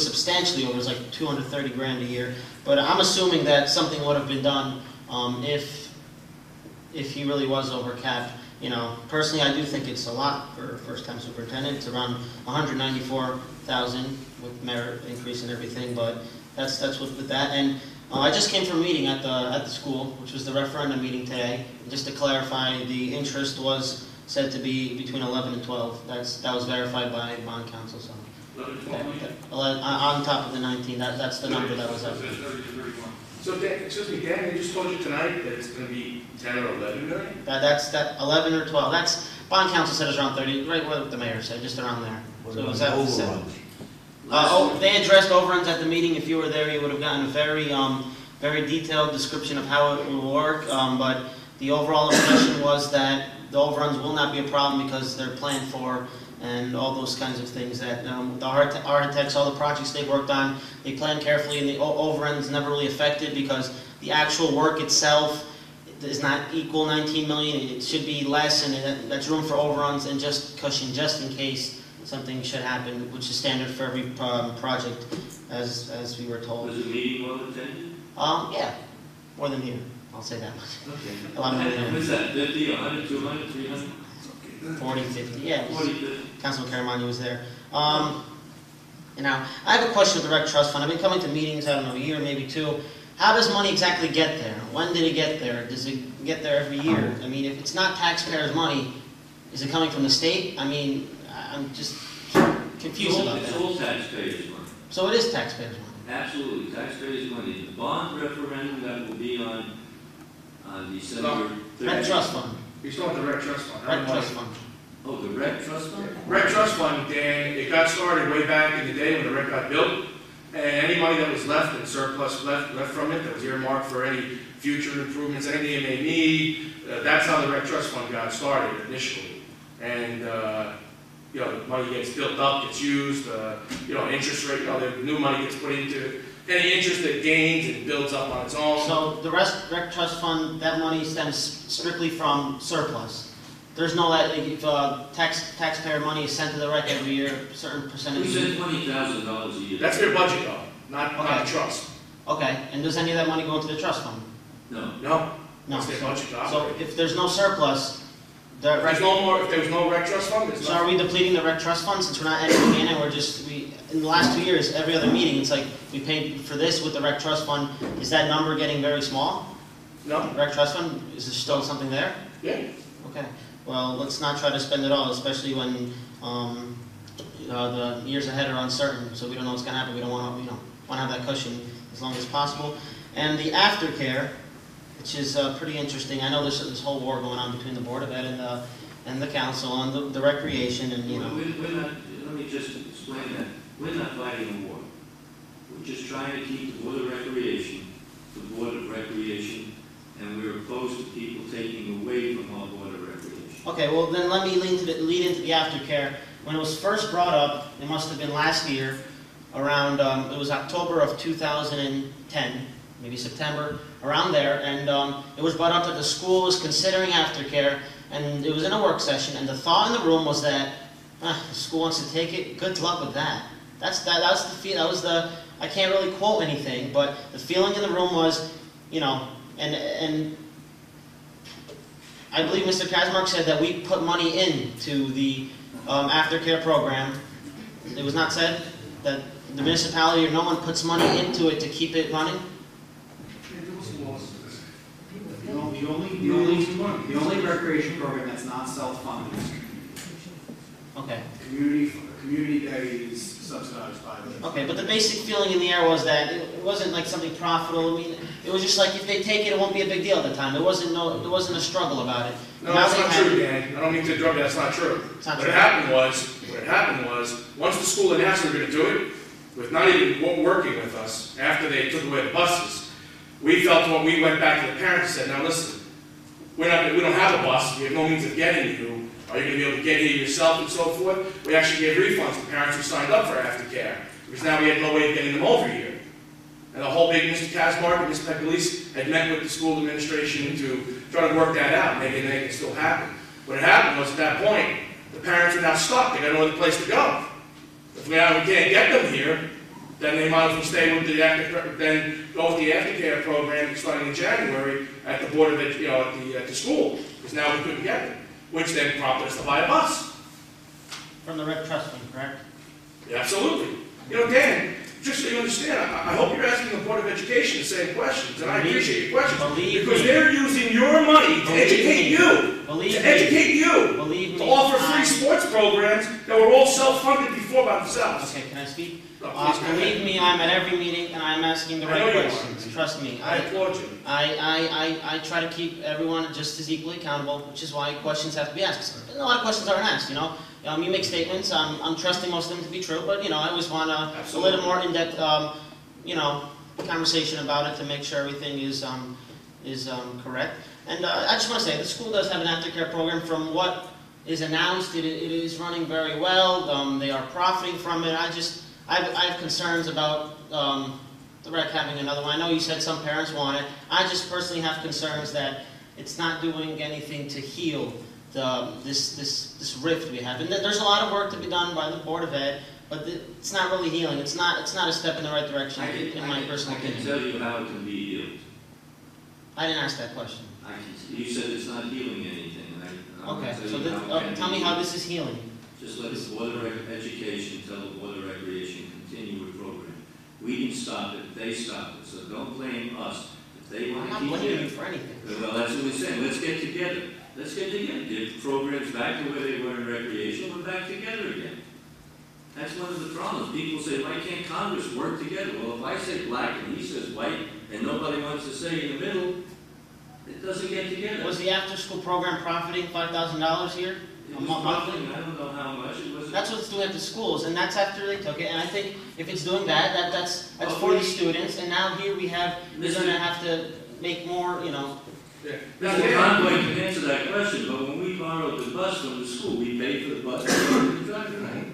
K: substantially over. It was like 230 grand a year. But I'm assuming that something would have been done if he really was over cap. You know, personally, I do think it's a lot for a first-time superintendent. It's around 194,000 with merit increase and everything. But that's with that. And I just came from a meeting at the school, which was the referendum meeting today. And just to clarify, the interest was said to be between 11 and 12. That was verified by bond counsel. So 11, on top of the 19, that's the number that was up.
C: So Dan, excuse me, Dan, they just told you tonight that it's going to be 10 or 11 million?
K: That's 11 or 12. That's bond counsel said it's around 30, right what the mayor said, just around there. So it was at they addressed overruns at the meeting. If you were there, you would have gotten a very detailed description of how it will work. But the overall impression was that the overruns will not be a problem because they're planned for, and all those kinds of things that the architects, all the projects they worked on, they planned carefully, and the overruns never really affected because the actual work itself is not equal 19 million. It should be less, and that's room for overruns and just cushion, just in case something should happen, which is standard for every project, as we were told.
A: Was the meeting well attended?
K: Yeah, more than here. I'll say that much.
A: Okay.
K: A lot more than
A: And
K: here.
A: was that 50, 100, 200, 300?
K: 40, 50, yeah.
A: 40, 50.
K: Councilman Caramagna was there. I have a question with the Rec Trust Fund. I've been coming to meetings, I don't know, a year, maybe 2. How does money exactly get there? When did it get there? Does it get there every year? I mean, if it's not taxpayers' money, is it coming from the state? I mean, I'm just confused about
A: It's
K: that.
A: all taxpayers' money.
K: So it is taxpayers' money?
A: Absolutely, taxpayers' money. The bond referendum that will be on December 30th.
K: Rec Trust Fund.
C: You're talking about the Rec Trust Fund.
K: Rec Trust Fund.
A: Oh, the Rec Trust Fund?
C: Rec Trust Fund, Dan, it got started way back in the day when the rec got built, and any money that was left and surplus left from it, that was earmarked for any future improvements, anything it may need, that's how the Rec Trust Fund got started initially. And, the money gets built up, gets used, interest rate, the new money gets put into it. Any interest that gains and builds up on its own.
K: So the Rec Trust Fund, that money stems strictly from surplus. There's no, if taxpayer money is sent to the rec every year, a certain percentage.
A: We send $20,000 a year.
C: That's their budget though, not the trust.
K: Okay, and does any of that money go into the trust fund?
A: No.
C: No,
K: No.
C: that's their budget to
K: So
C: operate.
K: if there's no surplus, the
C: If there was no Rec Trust Fund, there's
K: so are we depleting the Rec Trust Fund since we're not adding again and in the last 2 years, every other meeting, it's like we paid for this with the Rec Trust Fund. Is that number getting very small?
C: No?
K: Rec Trust Fund, is there still something there?
C: Yeah.
K: Okay, well, let's not try to spend it all, especially when the years ahead are uncertain, so we don't know what's going to happen. We don't want to have that cushion as long as possible. And the aftercare, which is pretty interesting. I know there's this whole war going on between the Board of Ed and the council on the recreation, and
A: We're not, let me just explain that. We're not fighting a war. We're just trying to keep the Board of Recreation, the Board of Recreation, and we're opposed to people taking away from our Board of Recreation.
K: Okay, well then let me lead into the aftercare. When it was first brought up, it must have been last year, around, it was October of 2010, maybe September, around there, and it was brought up that the school was considering aftercare, and it was in a work session, and the thought in the room was that, the school wants to take it, good luck with that. I can't really quote anything, but the feeling in the room was, and I believe Mr. Kazmark said that we put money into the aftercare program. It was not said that the municipality or no one puts money into it to keep it running?
L: The only recreation program that's not self-funded is
K: Okay.
L: community day is subsidized by the.
K: Okay, but the basic feeling in the air was that it wasn't like something profitable. I mean, it was just like if they take it, it won't be a big deal at the time. There wasn't a struggle about it.
C: No,
K: Now
C: that's
K: they
C: not
K: have-
C: true, Dan. I don't mean to interrupt you, that's not true.
K: It's not
C: What
K: true.
C: happened was, once the school announced they were gonna do it, with not even working with us, after they took away the buses, we went back to the parents and said, now listen, we don't have a bus, we have no means of getting you, are you gonna be able to get here yourself and so forth? We actually gave refunds to parents who signed up for aftercare, because now we had no way of getting them over here. And the whole big, Mr. Kazmark and Ms. Pecolis had met with the school administration to try to work that out, maybe make it still happen. What had happened was, at that point, the parents are now stuck, they got no other place to go. If we can't get them here, then they might as well stay with the go with the aftercare program starting in January at the board of at the school, because now we couldn't get them, which then prompted us to buy a bus.
K: From the Red Trust Fund, correct?
C: Yeah, absolutely. Dan, just so you understand, I hope you're asking the Board of Education the same questions, and I appreciate your questions,
K: Believe
C: because
K: me.
C: they're using your money to
K: Believe
C: educate
K: me.
C: you,
K: Believe
C: to
K: me.
C: educate you,
K: Believe
C: to
K: me,
C: offer free
K: I-
C: sports programs that were all self-funded before by themselves.
K: Okay, can I speak?
C: No, please go ahead.
K: Believe me, I'm at every meeting and I'm asking the
C: I know
K: right
C: you are.
K: questions. Trust me.
C: I applaud you.
K: I try to keep everyone just as equally accountable, which is why questions have to be asked. A lot of questions aren't asked, you know. You make statements, I'm trusting most of them to be true, but, you know, I always want a little more in-depth, conversation about it to make sure everything is correct. And I just want to say, the school does have an aftercare program. From what is announced, it is running very well. They are profiting from it. I have concerns about the rec having another one. I know you said some parents want it. I just personally have concerns that it's not doing anything to heal this rift we have. And there's a lot of work to be done by the Board of Ed, but it's not really healing. It's not a step in the right direction, in my personal
A: I can
K: opinion.
A: tell you how it can be healed.
K: I didn't ask that question.
A: You said it's not healing anything, and I'm
K: Okay,
A: gonna
K: so
A: tell you how it can
K: tell
A: be
K: me how
A: healed.
K: this is healing.
A: Just let the Board of Education tell the Board of Recreation continue with program. We didn't stop it, they stopped it, so don't blame us. If they
K: I'm
A: want to
K: not
A: keep
K: blaming
A: it,
K: you for anything.
A: well, that's what we're saying, let's get together. Let's get together, get programs back to where they were in recreation, we're back together again. That's one of the problems. People say, why can't Congress work together? Well, if I say black and he says white, and nobody wants to say in the middle, it doesn't get together.
K: Was the after-school program profiting $5,000 here?
A: It was roughly, I don't know how much, it was.
K: That's what it's doing at the schools, and that's after they took it. And I think if it's doing that's
A: Oh,
K: for the
A: we-
K: students. And now here we're going to have to make more, you know.
C: Yeah.
A: Mr. Conway can answer that question, but when we borrowed the bus from the school, we paid for the bus, we paid for the driver, right?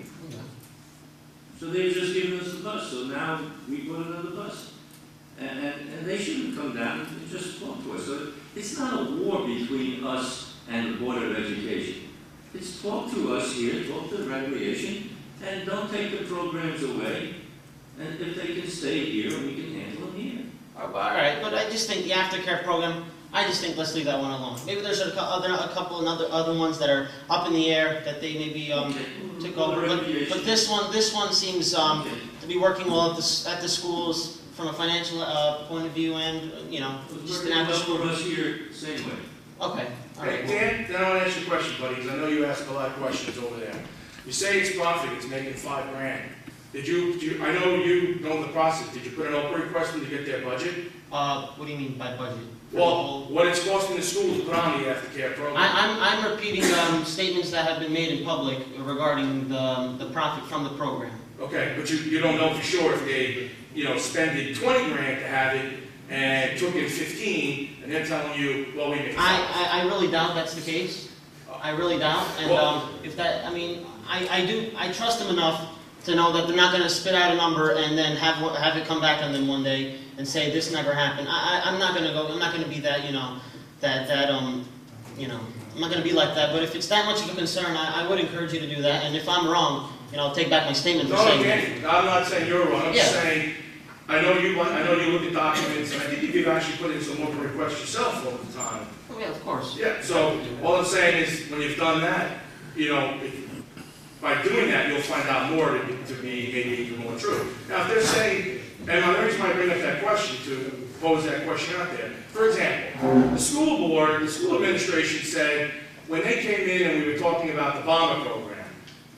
A: So they've just given us the bus, so now we put another bus. And they shouldn't come down and just talk to us. So it's not a war between us and the Board of Education. It's talk to us here, talk to the recreation, and don't take the programs away. And if they can stay here, we can handle them here.
K: All right, but I just think the aftercare program, I just think let's leave that one alone. Maybe there's a couple of other ones that are up in the air that they maybe took over. But this one seems to be working well at the schools from a financial point of view, and just an after school.
A: For us here, same way.
K: Okay. All right.
C: Dan, then I want to ask you a question, buddy, because I know you asked a lot of questions over there. You say it's profit, it's making $5,000. I know you know the process. Did you put an open request when you get their budget?
K: What do you mean by budget?
C: Well, what it's costing the school to put on the aftercare program.
K: I'm repeating statements that have been made in public regarding the profit from the program.
C: Okay, but you don't know for sure if they, spended $20,000 to have it and took in 15, and they're telling you, well, we make.
K: I really doubt that's the case. I really doubt, and
C: Well-
K: if that, I trust them enough to know that they're not going to spit out a number and then have it come back on them one day and say this never happened. I'm not going to go. I'm not going to be that. I'm not going to be like that. But if it's that much of a concern, I would encourage you to do that. And if I'm wrong, I'll take back my statement for
C: No,
K: saying
C: again, I'm not saying you're wrong. I'm just saying I know you look at documents, and I think you've actually put in some more requests yourself over the time.
K: Oh, yeah, of course.
C: Yeah, so all I'm saying is, when you've done that, you know, by doing that, you'll find out more to be maybe even more true. Now, if they're saying, and the reason why I bring up that question, to pose that question out there, for example, the school board, the school administration said, when they came in and we were talking about the bomber program,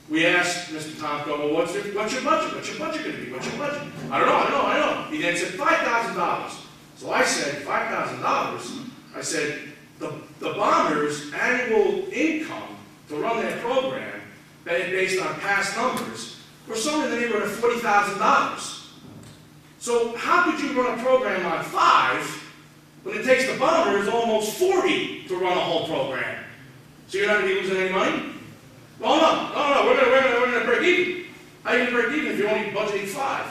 C: we asked Mr. Tomko, well, what's your budget? What's your budget going to be? What's your budget? I don't know. He then said $5,000. So I said, $5,000? I said, the bombers' annual income to run their program, based on past numbers, were somewhere in the neighborhood of $40,000. So how could you run a program on 5 when it takes the bombers almost 40 to run a whole program? So you're not going to be losing any money? Well, no, we're going to break even. How are you going to break even if you're only budgeting 5?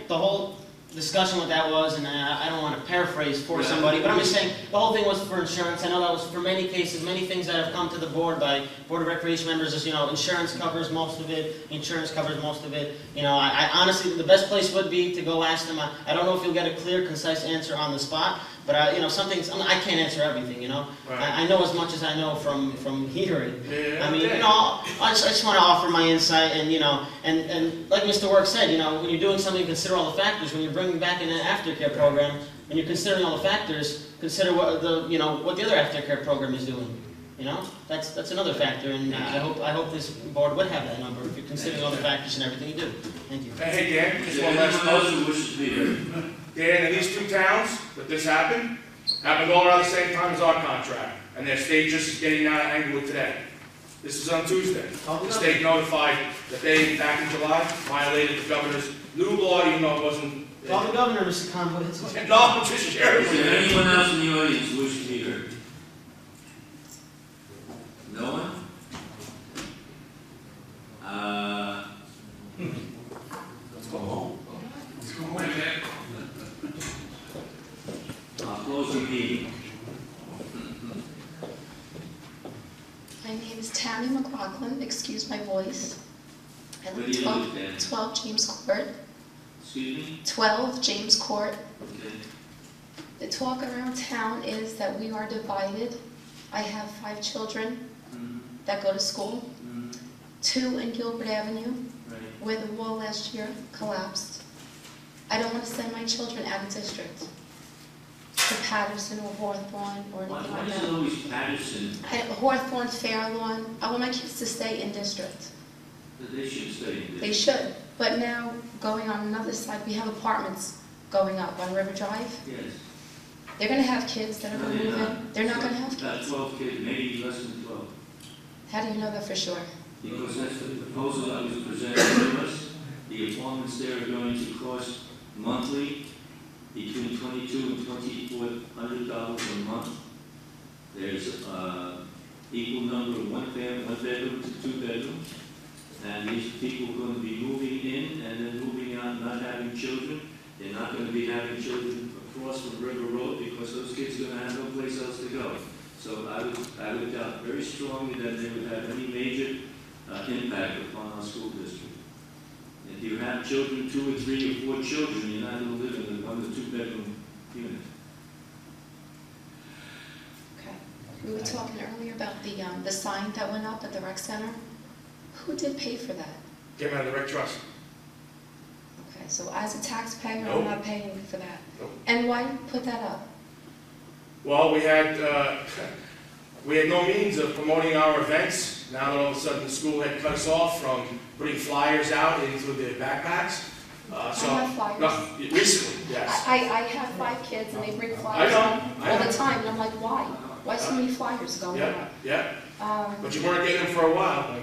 K: The whole discussion with that was, and I don't want to paraphrase for somebody, but I'm just saying, the whole thing was for insurance. I know that was for many cases, many things that have come to the board by Board of Recreation members is, you know, insurance covers most of it, insurance covers most of it. You know, I honestly, the best place would be to go ask them. I don't know if you'll get a clear, concise answer on the spot, but you know, some things, I can't answer everything, you know.
C: Right.
K: I know as much as I know from hearing.
C: Yeah,
K: I mean, you know, I just want to offer my insight, and you know, and like Mr. Work said, you know, when you're doing something, consider all the factors. When you're bringing back in an aftercare program, when you're considering all the factors, consider what the other aftercare program is doing. You know, that's another factor, and I hope this board would have that number if you're considering all the factors and everything you do. Thank you.
C: Hey, Dan, just
A: Is
C: one
A: there
C: last
A: anyone else
C: note.
A: who wishes to be heard?
C: Dan, in these 2 towns that this happened all around the same time as our contract, and their state just is getting out of Englewood today. This is on Tuesday. The state notified that they, back in July, violated the governor's new law, even though it wasn't.
K: Call the governor, Mr. Conwood.
C: No, I'm just sharing.
A: Is there anyone else in the audience who wishes to be heard? No one?
C: Let's go home.
A: I'll close the meeting.
M: My name is Tammy McLaughlin, excuse my voice. I
A: Where
M: live
A: do you
M: at
A: live, Tammy?
M: 12 James Court.
A: Excuse me?
M: 12 James Court.
A: Okay.
M: The talk around town is that we are divided. I have 5 children that go to school, 2 in Gilbert Avenue,
A: Right.
M: where the wall last year collapsed. I don't want to send my children out of district to Patterson or Hawthorne or
A: Why
M: anything like
A: is it
M: that.
A: always Patterson?
M: Hawthorne, Fairlawn, I want my kids to stay in district.
A: That they should stay in
M: They
A: there?
M: should, but now, going on another side, we have apartments going up on River Drive.
A: Yes.
M: They're gonna have kids that are
A: No,
M: gonna
A: they're
M: move
A: not.
M: in. They're not gonna have
A: About
M: kids.
A: 12 kids, maybe less than 12.
M: How do you know that for sure?
A: Because that's the proposal that was presented to us. The apartments there are going to cost monthly between $2,200 and $2,400 a month. There's equal number of 1 bedroom to 2 bedrooms. And these people are going to be moving in and then moving out, not having children. They're not going to be having children across from River Road because those kids are going to have no place else to go. So I would doubt very strongly that they would have any major impact upon our school district. If you have children, 2 or 3 or 4 children, you're not going to live in a 1 or 2 bedroom unit.
M: Okay. We were talking earlier about the sign that went up at the rec center. Who did pay for that?
C: Came out of the rec trust.
M: Okay, so as a taxpayer,
C: Nope.
M: I'm not paying for that.
C: Nope.
M: And why put that up?
C: Well, we had no means of promoting our events. Now that all of a sudden the school had cut us off from putting flyers out into their backpacks.
M: I have flyers.
C: No, recently, yes.
M: I have 5 kids and they bring
C: I
M: flyers
C: know,
M: in
C: I
M: all
C: know.
M: the time, and I'm like, why? Why so many flyers going
C: Yeah,
M: out?
C: yeah. But you weren't getting them for a while.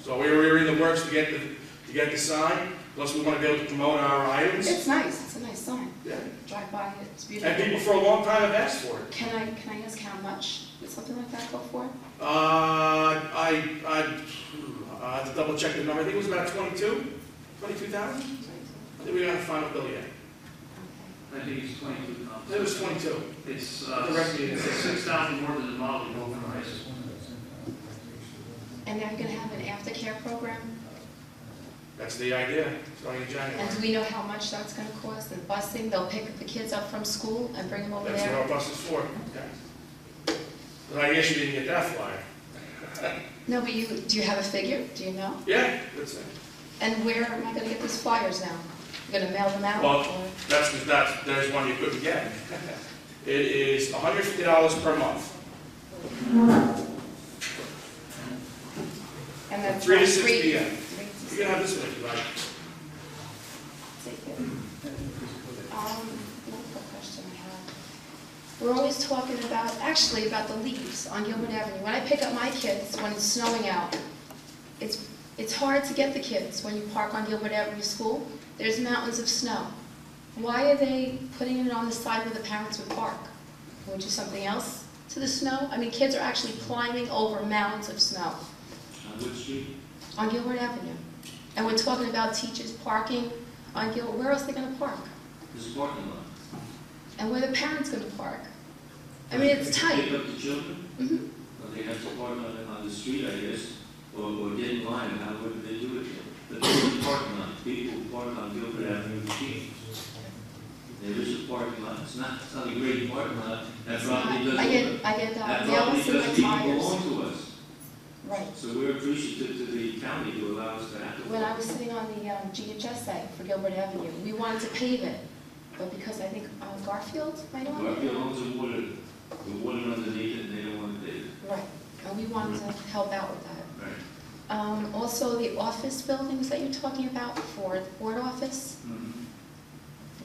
C: So we were in the works to get the sign. Plus, we want to be able to promote our items.
M: It's nice, it's a nice sign.
C: Yeah.
M: Drive by it, it's
C: And
M: beautiful.
C: people for a long time have asked for it.
M: Can I ask how much would something like that go for?
C: I have to double check the number. I think it was about 22,000. I think we got a final bill yet.
F: I think it's 22,000.
C: It was 22.
F: It's
C: Correct me.
F: it's 6,000 more than the model you go for ISIS.
M: And they're gonna have an aftercare program?
C: That's the idea, starting in January.
M: And do we know how much that's gonna cost? And busing, they'll pick the kids up from school and bring them over
C: That's what
M: there?
C: our bus is for, yeah. But I guess you didn't get that flyer.
M: No, but do you have a figure? Do you know?
C: Yeah, that's it.
M: And where am I gonna get these flyers now? You're gonna mail them out?
C: Well,
M: or-
C: there's one you couldn't get. It is $150 per month.
M: And that's
C: 3 to
M: not
C: 6
M: free?
C: p.m.
M: 3 to
C: You can have this one if you like.
M: Take it. Another question I have. We're always talking about, actually, about the leaves on Gilbert Avenue. When I pick up my kids, when it's snowing out, it's hard to get the kids when you park on Gilbert Avenue School. There's mountains of snow. Why are they putting it on the side where the parents would park? Can we do something else to the snow? I mean, kids are actually climbing over mounds of snow
A: On which street?
M: on Gilbert Avenue. And we're talking about teachers parking on Gilbert. Where else are they going to park?
A: This parking lot.
M: And where the parents going to park? I mean, it's tight.
A: Pick up the children?
M: Mhm.
A: Or they have to park on the street, I guess, or get in line, however they do it. But there's a parking lot, people who park on Gilbert Avenue machines. There is a parking lot, it's not a great parking lot, that property doesn't.
M: I get
A: That
M: that. They
A: property
M: always see my
A: doesn't even
M: tires.
A: belong to us.
M: Right.
A: So we're appreciative to the county to allow us to have it.
M: When I was sitting on the GHSA for Gilbert Avenue, we wanted to pave it, but because I think Garfield might want it.
A: Garfield owns the water underneath it, and they don't want to pay it.
M: Right, and we wanted to help out with that.
A: Right.
M: Also, the office buildings that you're talking about for the board office,
A: Mhm.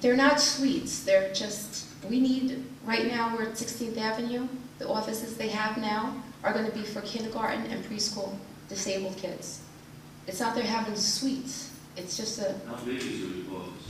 M: they're not suites, they're just, we need, right now, we're at 16th Avenue. The offices they have now are going to be for kindergarten and preschool disabled kids. It's not they're having suites, it's just a
A: How big is the office?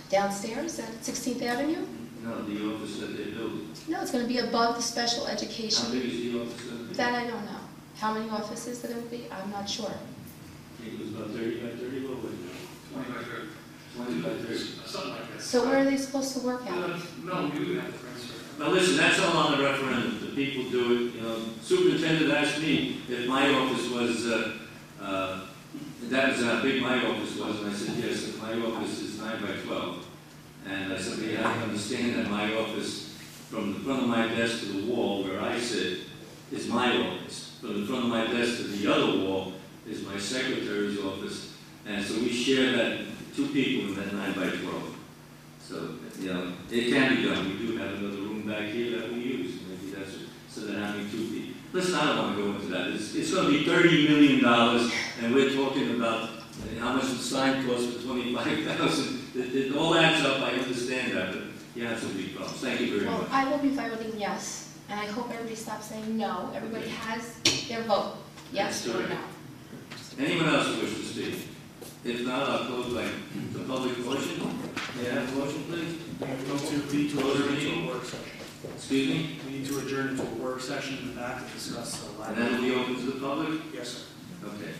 M: downstairs at 16th Avenue.
A: No, the office that they're building.
M: No, it's going to be above the special
A: How
M: education.
A: big is the office?
M: That I don't know. How many offices there will be, I'm not sure.
A: I think it was about 30 by 30, what was it?
F: 20 by 30.
A: 20 by 30.
F: Something like that.
M: So where are they supposed to work out?
F: No, we would have to transfer.
A: Now listen, that's all on the referendum, the people do it, you know, superintendent asked me if my office was, that was how big my office was, and I said, yes, if my office is 9 by 12. And I said, you have to understand that my office, from the front of my desk to the wall where I sit, is my office. From the front of my desk to the other wall is my secretary's office, and so we share that, 2 people in that 9 by 12. So, you know, it can be done. We do have another room back here that we use. Maybe that's it, so they're having 2 people. Listen, I don't want to go into that. It's going to be $30 million, and we're talking about how much the sign costs for $25,000. It all adds up. I understand that, but you have some big problems. Thank you very
M: Well,
A: much.
M: I will be voting yes, and I hope everybody stops saying no. Everybody has their vote, yes or no.
A: Anyone else who wishes to speak? If not, I'll close by the public motion. May I have a motion, please?
L: We need to adjourn into a work session.
A: Excuse me?
L: We need to adjourn into a work session in the back to discuss the
A: And that will be open to the public?
L: Yes, sir.
A: Okay.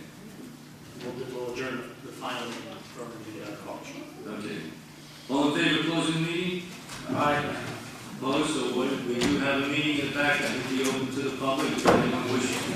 L: We'll adjourn the final from the college.
A: Okay. All in favor of closing the meeting?
L: Aye.
A: Opposed, so we do have a meeting in the back that will be open to the public, if anyone wishes to